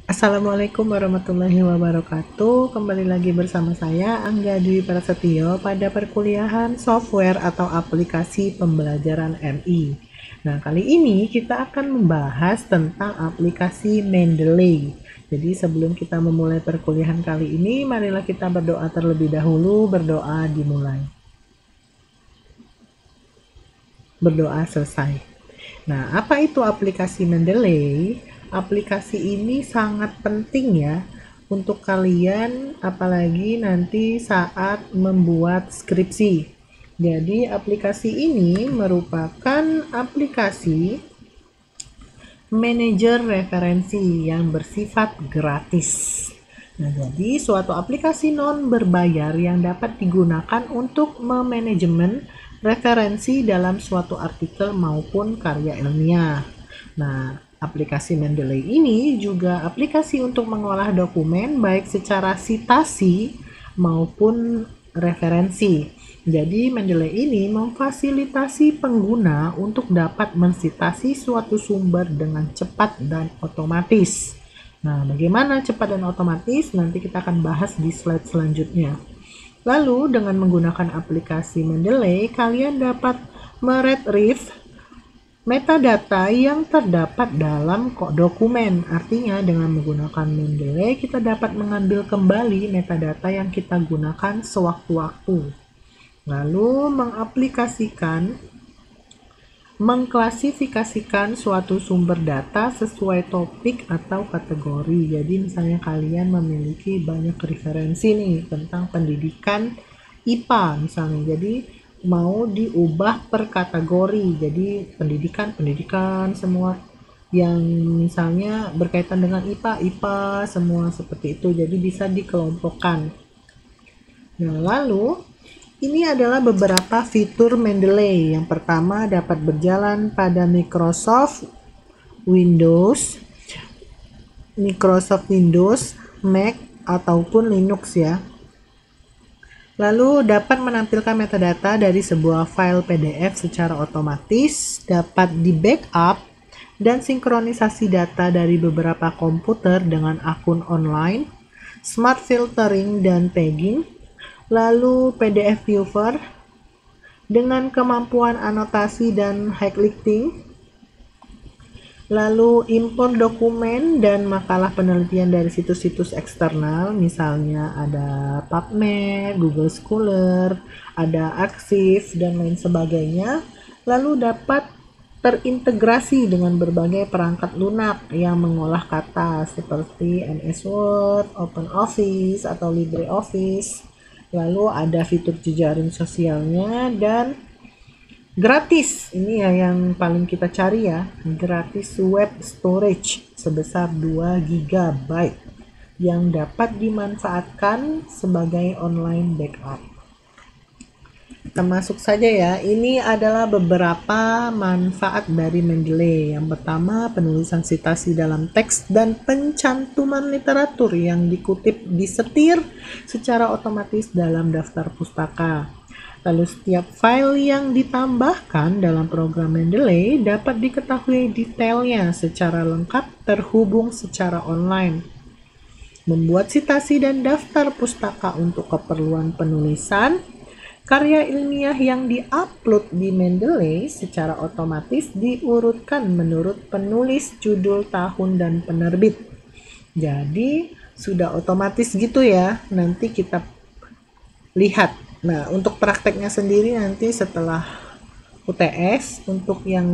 Assalamualaikum warahmatullahi wabarakatuh. Kembali lagi bersama saya Angga Dwi Prasetyo pada perkuliahan software atau aplikasi pembelajaran MI. Nah, kali ini kita akan membahas tentang aplikasi Mendeley. Jadi sebelum kita memulai perkuliahan kali ini, marilah kita berdoa terlebih dahulu. Berdoa dimulai. Berdoa selesai. Nah, apa itu aplikasi Mendeley? Aplikasi ini sangat penting ya untuk kalian, apalagi nanti saat membuat skripsi. Jadi, aplikasi ini merupakan aplikasi manajer referensi yang bersifat gratis. Nah, jadi suatu aplikasi non berbayar yang dapat digunakan untuk memanajemen referensi dalam suatu artikel maupun karya ilmiah. Nah, aplikasi Mendeley ini juga aplikasi untuk mengolah dokumen baik secara sitasi maupun referensi. Jadi Mendeley ini memfasilitasi pengguna untuk dapat mensitasi suatu sumber dengan cepat dan otomatis. Nah, bagaimana cepat dan otomatis? Nanti kita akan bahas di slide selanjutnya. Lalu, dengan menggunakan aplikasi Mendeley, kalian dapat meretrieve metadata yang terdapat dalam dokumen. Artinya, dengan menggunakan Mendeley, kita dapat mengambil kembali metadata yang kita gunakan sewaktu-waktu. Lalu, mengklasifikasikan suatu sumber data sesuai topik atau kategori. Jadi misalnya kalian memiliki banyak referensi nih tentang pendidikan IPA misalnya. Jadi mau diubah per kategori. Jadi pendidikan semua yang misalnya berkaitan dengan IPA semua seperti itu. Jadi bisa dikelompokkan. Nah, lalu ini adalah beberapa fitur Mendeley. Yang pertama dapat berjalan pada Microsoft Windows, Mac, ataupun Linux ya. Lalu dapat menampilkan metadata dari sebuah file PDF secara otomatis, dapat di-backup, dan sinkronisasi data dari beberapa komputer dengan akun online, smart filtering dan tagging, lalu PDF viewer dengan kemampuan anotasi dan highlighting, lalu impor dokumen dan makalah penelitian dari situs-situs eksternal, misalnya ada PubMed, Google Scholar, ada Arxiv, dan lain sebagainya. Lalu dapat terintegrasi dengan berbagai perangkat lunak yang mengolah kata seperti MS Word, OpenOffice, atau LibreOffice. Lalu ada fitur jejaring sosialnya dan gratis. Ini ya yang paling kita cari ya, gratis web storage sebesar 2 GB yang dapat dimanfaatkan sebagai online backup. Kita masuk saja ya. Ini adalah beberapa manfaat dari Mendeley. Yang pertama, penulisan sitasi dalam teks dan pencantuman literatur yang dikutip disetir secara otomatis dalam daftar pustaka. Lalu setiap file yang ditambahkan dalam program Mendeley dapat diketahui detailnya secara lengkap terhubung secara online. Membuat sitasi dan daftar pustaka untuk keperluan penulisan. Karya ilmiah yang diupload di Mendeley secara otomatis diurutkan menurut penulis, judul, tahun, dan penerbit. Jadi sudah otomatis gitu ya. Nanti kita lihat. Nah, untuk prakteknya sendiri nanti setelah UTS, untuk yang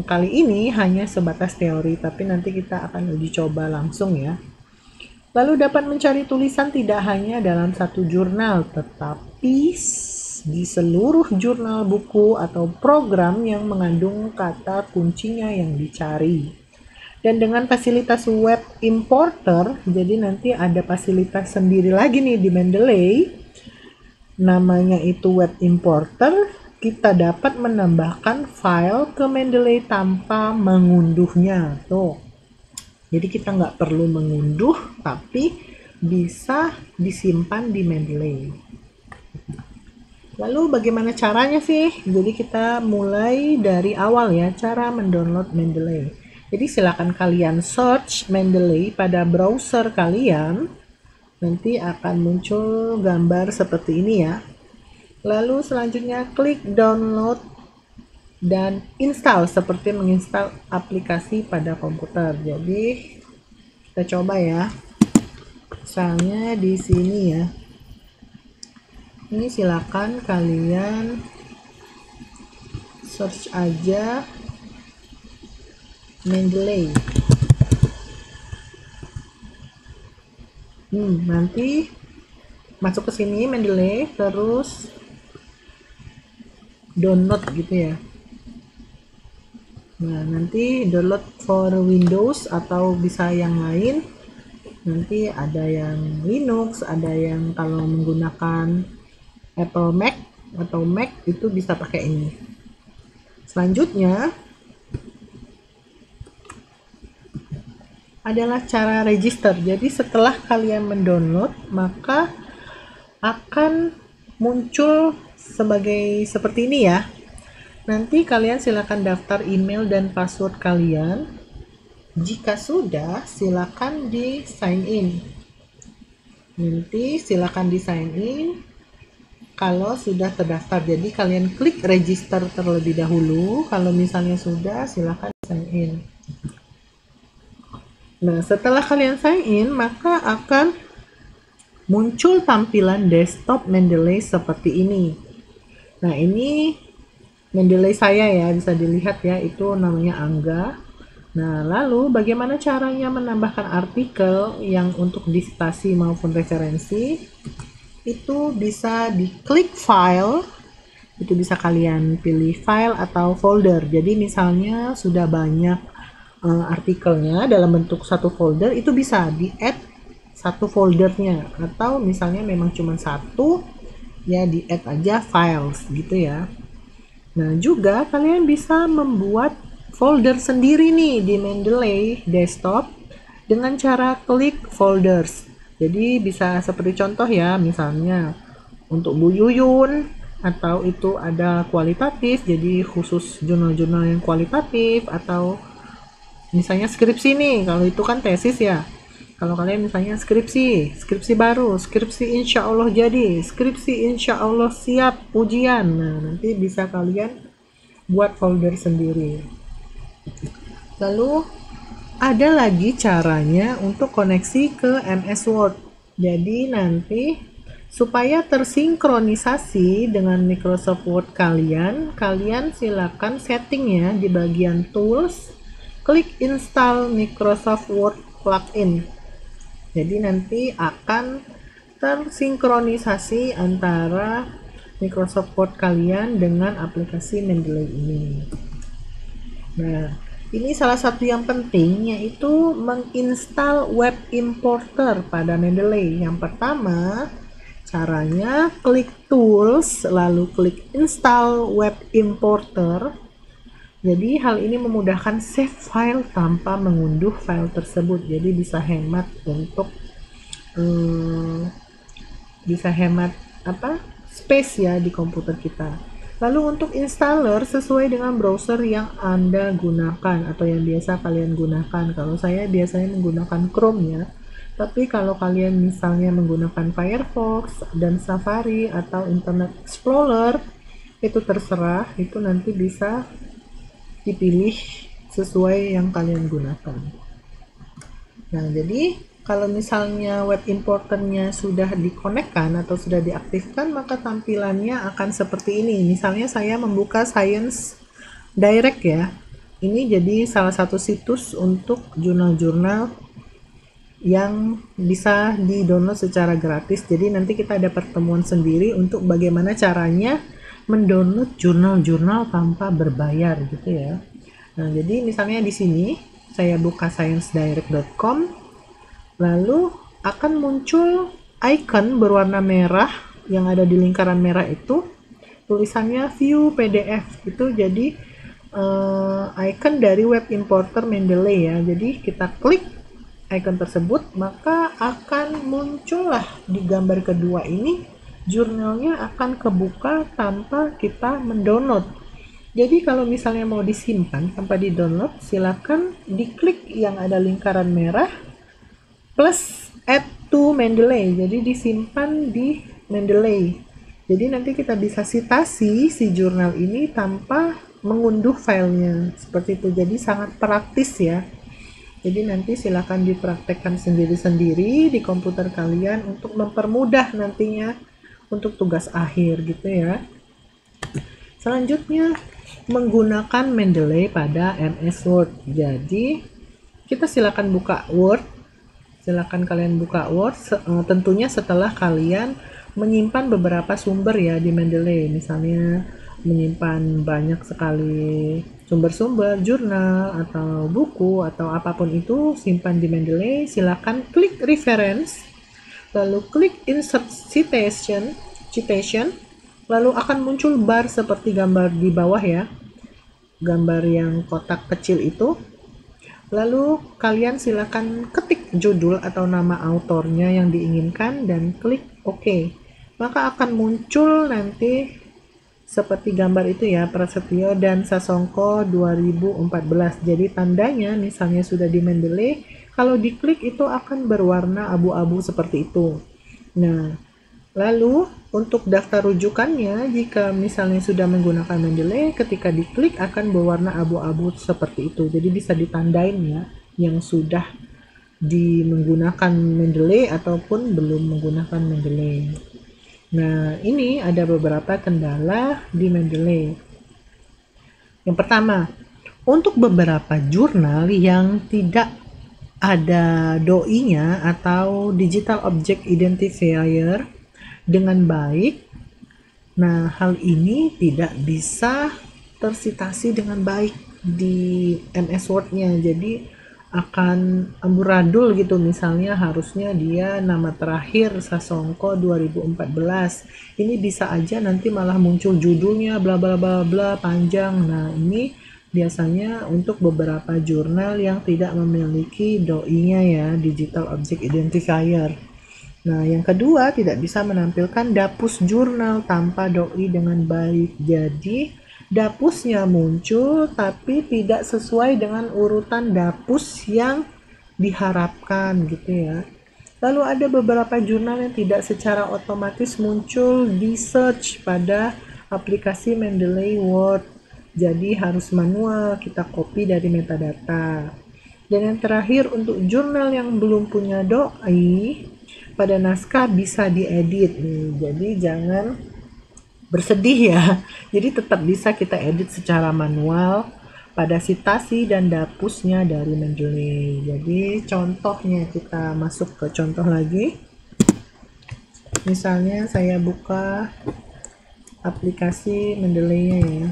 kali ini hanya sebatas teori, tapi nanti kita akan uji coba langsung ya. Lalu dapat mencari tulisan tidak hanya dalam satu jurnal, tetapi di seluruh jurnal buku atau program yang mengandung kata kuncinya yang dicari. Dan dengan fasilitas web importer, jadi nanti ada fasilitas sendiri lagi nih di Mendeley, namanya itu web importer. Kita dapat menambahkan file ke Mendeley tanpa mengunduhnya. Tuh, jadi kita nggak perlu mengunduh, tapi bisa disimpan di Mendeley. Lalu bagaimana caranya sih? Jadi kita mulai dari awal ya, cara mendownload Mendeley. Jadi silakan kalian search Mendeley pada browser kalian, nanti akan muncul gambar seperti ini ya. Lalu selanjutnya klik download dan install seperti menginstal aplikasi pada komputer. Jadi kita coba ya. Misalnya di sini ya. Ini silakan kalian search aja Mendeley. Nanti masuk ke sini Mendeley, terus download gitu ya. Nah, nanti download for Windows atau bisa yang lain. Nanti ada yang Linux, ada yang kalau menggunakan Apple Mac atau Mac itu bisa pakai ini. Selanjutnya adalah cara register. Jadi setelah kalian mendownload, maka akan muncul seperti ini ya. Nanti kalian silakan daftar email dan password kalian. Jika sudah, silakan di sign in. Nanti silakan di sign in kalau sudah terdaftar. Jadi kalian klik register terlebih dahulu. Kalau misalnya sudah, silakan sign in. Nah, setelah kalian sign in, maka akan muncul tampilan desktop Mendeley seperti ini. Nah, ini Mendeley saya ya, bisa dilihat ya, itu namanya Angga. Nah, lalu bagaimana caranya menambahkan artikel yang untuk dissertasi maupun referensi? Itu bisa diklik file, itu bisa kalian pilih file atau folder. Jadi misalnya sudah banyak artikelnya dalam bentuk satu folder, itu bisa di-add satu foldernya, atau misalnya memang cuma satu ya di-add aja files gitu ya. Nah, juga kalian bisa membuat folder sendiri nih di Mendeley desktop dengan cara klik folders. Jadi bisa seperti contoh ya, misalnya untuk Bu Yuyun, atau itu ada kualitatif, jadi khusus jurnal-jurnal yang kualitatif, atau misalnya skripsi nih, kalau itu kan tesis ya. Kalau kalian misalnya skripsi baru, skripsi insya Allah jadi, skripsi insya Allah siap ujian. Nah, nanti bisa kalian buat folder sendiri. Lalu ada lagi caranya untuk koneksi ke MS Word. Jadi nanti supaya tersinkronisasi dengan Microsoft Word kalian silakan settingnya di bagian tools, klik install Microsoft Word plugin. Jadi nanti akan tersinkronisasi antara Microsoft Word kalian dengan aplikasi Mendeley ini. Nah, ini salah satu yang penting, yaitu menginstal web importer pada Mendeley. Yang pertama, caranya klik tools, lalu klik install web importer. Jadi hal ini memudahkan save file tanpa mengunduh file tersebut. Jadi bisa hemat space ya di komputer kita. Lalu untuk installer sesuai dengan browser yang Anda gunakan atau yang biasa kalian gunakan. Kalau saya biasanya menggunakan Chrome ya. Tapi kalau kalian misalnya menggunakan Firefox dan Safari atau Internet Explorer, itu terserah, itu nanti bisa dipilih sesuai yang kalian gunakan. Nah, jadi kalau misalnya web importernya sudah dikonekkan atau sudah diaktifkan, maka tampilannya akan seperti ini. Misalnya saya membuka Science Direct ya. Ini jadi salah satu situs untuk jurnal-jurnal yang bisa di-download secara gratis. Jadi nanti kita ada pertemuan sendiri untuk bagaimana caranya mendownload jurnal-jurnal tanpa berbayar gitu ya. Nah, jadi misalnya di sini saya buka sciencedirect.com, lalu akan muncul icon berwarna merah yang ada di lingkaran merah itu, tulisannya view PDF. Itu jadi icon dari web importer Mendeley ya. Jadi kita klik icon tersebut, maka akan muncullah di gambar kedua ini jurnalnya akan kebuka tanpa kita mendownload. Jadi kalau misalnya mau disimpan tanpa di-download, silakan diklik yang ada lingkaran merah plus add to Mendeley. Jadi disimpan di Mendeley. Jadi nanti kita bisa citasi si jurnal ini tanpa mengunduh filenya. Seperti itu. Jadi sangat praktis ya. Jadi nanti silakan dipraktekkan sendiri-sendiri di komputer kalian untuk mempermudah nantinya untuk tugas akhir gitu ya. Selanjutnya menggunakan Mendeley pada MS Word. Jadi kita silakan buka Word. Silakan kalian buka Word tentunya setelah kalian menyimpan beberapa sumber ya di Mendeley. Misalnya menyimpan banyak sekali sumber-sumber, jurnal atau buku atau apapun itu, simpan di Mendeley. Silakan klik reference, lalu klik insert citation, lalu akan muncul bar seperti gambar di bawah ya, gambar yang kotak kecil itu. Lalu kalian silakan ketik judul atau nama autornya yang diinginkan dan klik OK. Maka akan muncul nanti seperti gambar itu ya, Prasetyo dan Sasongko 2014. Jadi tandanya misalnya sudah di Mendeley, kalau diklik itu akan berwarna abu-abu seperti itu. Nah, lalu untuk daftar rujukannya, jika misalnya sudah menggunakan Mendeley, ketika diklik akan berwarna abu-abu seperti itu. Jadi bisa ditandain ya, yang sudah menggunakan Mendeley ataupun belum menggunakan Mendeley. Nah, ini ada beberapa kendala di Mendeley. Yang pertama, untuk beberapa jurnal yang tidak ada DOI-nya atau Digital Object Identifier dengan baik, nah hal ini tidak bisa tersitasi dengan baik di MS Word-nya. Jadi akan amburadul gitu, misalnya harusnya dia nama terakhir Sasongko 2014, ini bisa aja nanti malah muncul judulnya bla bla bla bla panjang. Nah ini biasanya untuk beberapa jurnal yang tidak memiliki DOI-nya ya, Digital Object Identifier. Nah yang kedua, tidak bisa menampilkan dapus jurnal tanpa DOI dengan baik. Jadi dapusnya muncul tapi tidak sesuai dengan urutan dapus yang diharapkan gitu ya. Lalu ada beberapa jurnal yang tidak secara otomatis muncul di search pada aplikasi Mendeley Word. Jadi harus manual kita copy dari metadata. Dan yang terakhir, untuk jurnal yang belum punya DOI, pada naskah bisa diedit nih. Jadi jangan bersedih ya. Jadi tetap bisa kita edit secara manual pada citasi dan dapusnya dari Mendeley. Jadi contohnya, kita masuk ke contoh lagi. Misalnya saya buka aplikasi Mendeley-nya ya.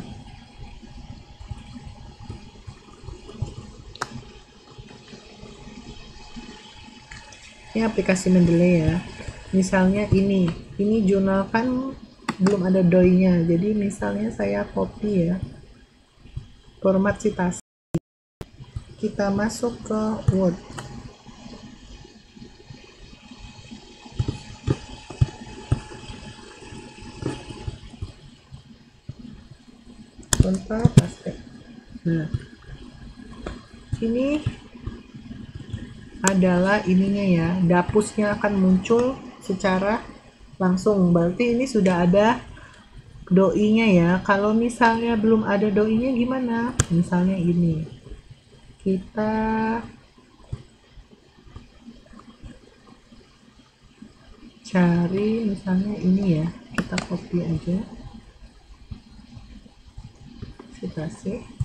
Ini aplikasi Mendeley ya. Misalnya ini jurnal kan belum ada DOI-nya. Jadi misalnya saya copy ya, format citasi, kita masuk ke Word. Contoh paste. Nah, ini adalah ininya ya, dapusnya akan muncul secara langsung, berarti ini sudah ada DOI-nya ya. Kalau misalnya belum ada DOI-nya gimana? Misalnya ini, kita cari misalnya ini ya, kita copy aja citasi.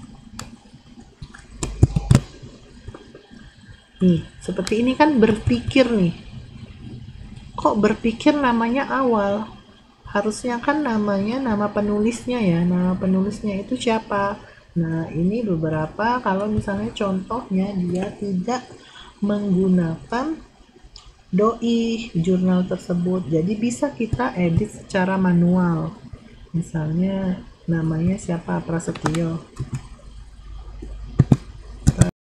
Nih, seperti ini kan berpikir nih. Kok berpikir namanya awal? Harusnya kan namanya nama penulisnya ya. Nama penulisnya itu siapa? Nah, ini beberapa kalau misalnya contohnya dia tidak menggunakan DOI jurnal tersebut. Jadi bisa kita edit secara manual. Misalnya namanya siapa? Prasetyo.